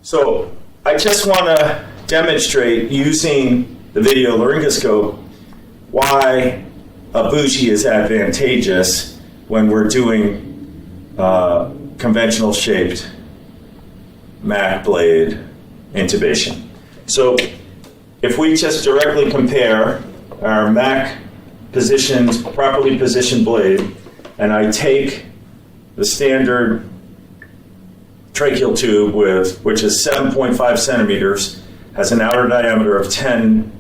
So I just want to demonstrate using the Videolaryngoscope why a bougie is advantageous when we're doing conventional shaped Mac blade intubation. So if we just directly compare our Mac properly positioned blade, and I take the standard tracheal tube which is 7.5 centimeters, has an outer diameter of 10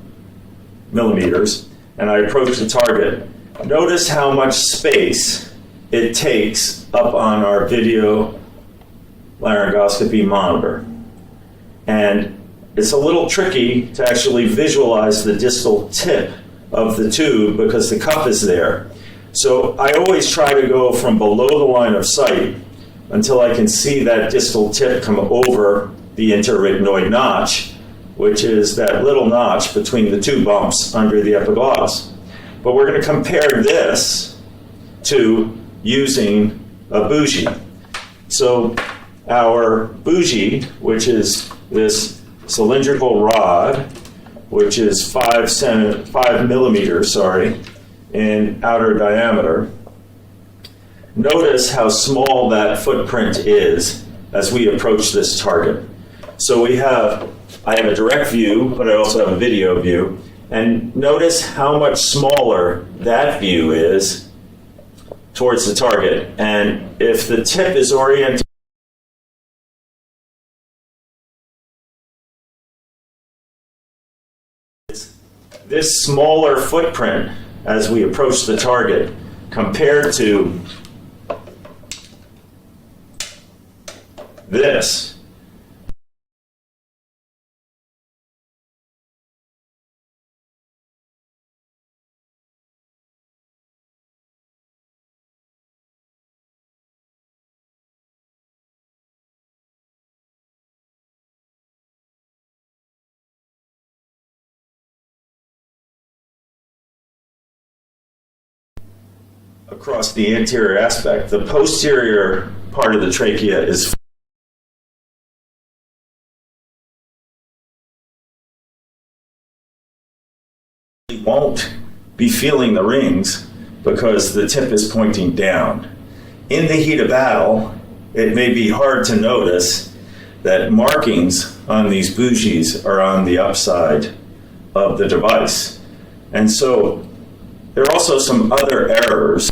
millimeters, and I approach the target. Notice how much space it takes up on our video laryngoscopy monitor. And it's a little tricky to actually visualize the distal tip of the tube because the cup is there. So I always try to go from below the line of sight until I can see that distal tip come over the interrythmoid notch, which is that little notch between the two bumps under the epiglottis. But we're going to compare this to using a bougie. So our bougie, which is this cylindrical rod, which is 5 millimeters, in outer diameter. Notice how small that footprint is as we approach this target. So I have a direct view, but I also have a video view. And notice how much smaller that view is towards the target. And if the tip is oriented this smaller footprint as we approach the target compared to this. Across the anterior aspect, the posterior part of the trachea is won't be feeling the rings because the tip is pointing down. In the heat of battle, it may be hard to notice that markings on these bougies are on the upside of the device. And so there are also some other errors.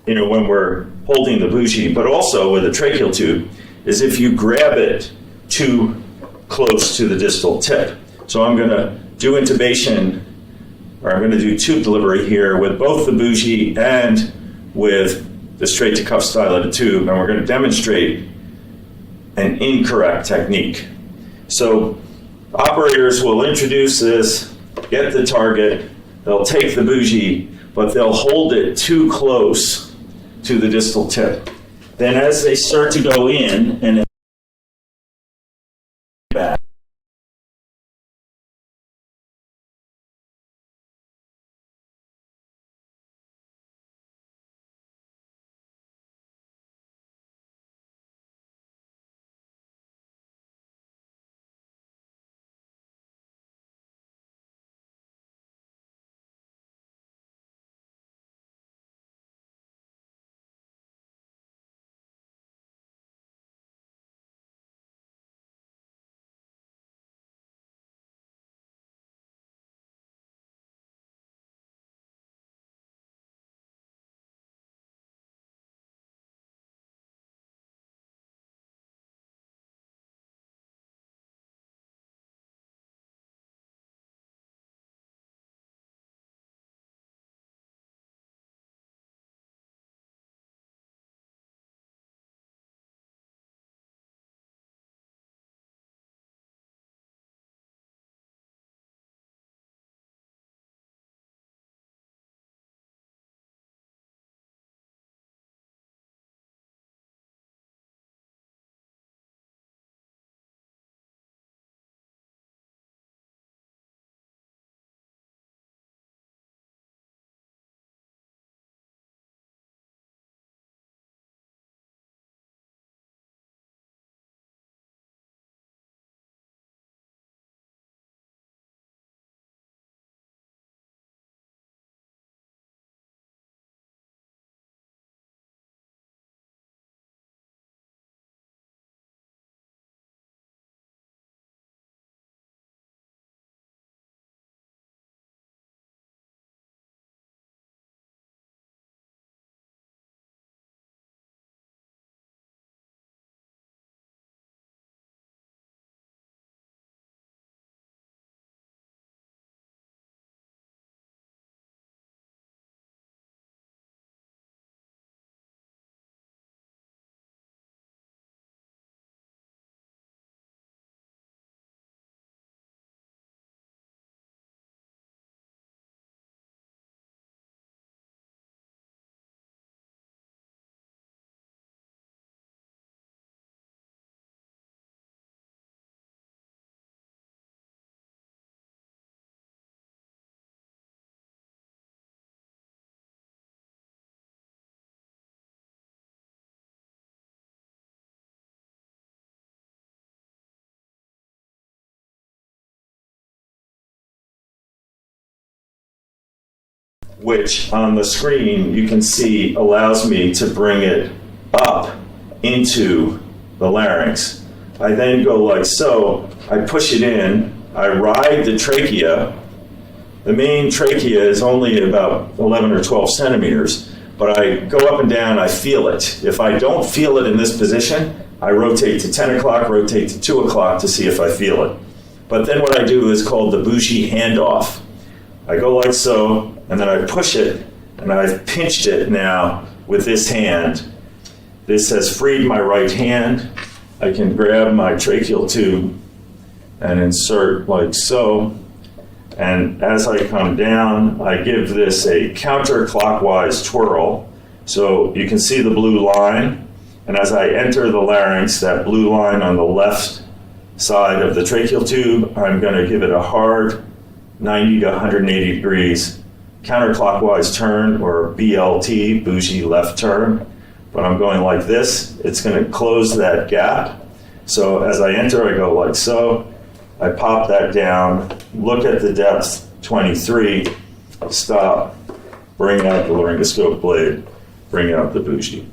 When we're holding the bougie, but also with a tracheal tube, is if you grab it too close to the distal tip. So I'm going to do intubation, or I'm going to do tube delivery here with both the bougie and with the straight to cuff style of the tube, and we're going to demonstrate an incorrect technique. So operators will introduce this, get the target, they'll take the bougie, but they'll hold it too close to the distal tip. Then as they start to go in and back, which on the screen you can see allows me to bring it up into the larynx. I then go like so, I push it in, I ride the trachea. The main trachea is only about 11 or 12 centimeters, but I go up and down, I feel it. If I don't feel it in this position, I rotate to 10 o'clock, rotate to 2 o'clock to see if I feel it. But then what I do is called the Bougie-Handoff. I go like so, and then I push it, and I've pinched it now with this hand. This has freed my right hand. I can grab my tracheal tube and insert like so. And as I come down, I give this a counterclockwise twirl. So you can see the blue line. And as I enter the larynx, that blue line on the left side of the tracheal tube, I'm going to give it a hard 90 to 180 degrees counterclockwise turn, or BLT, bougie left turn. But I'm going like this. It's going to close that gap. So as I enter, I go like so. I pop that down, look at the depth, 23, stop, bring out the laryngoscope blade, bring out the bougie.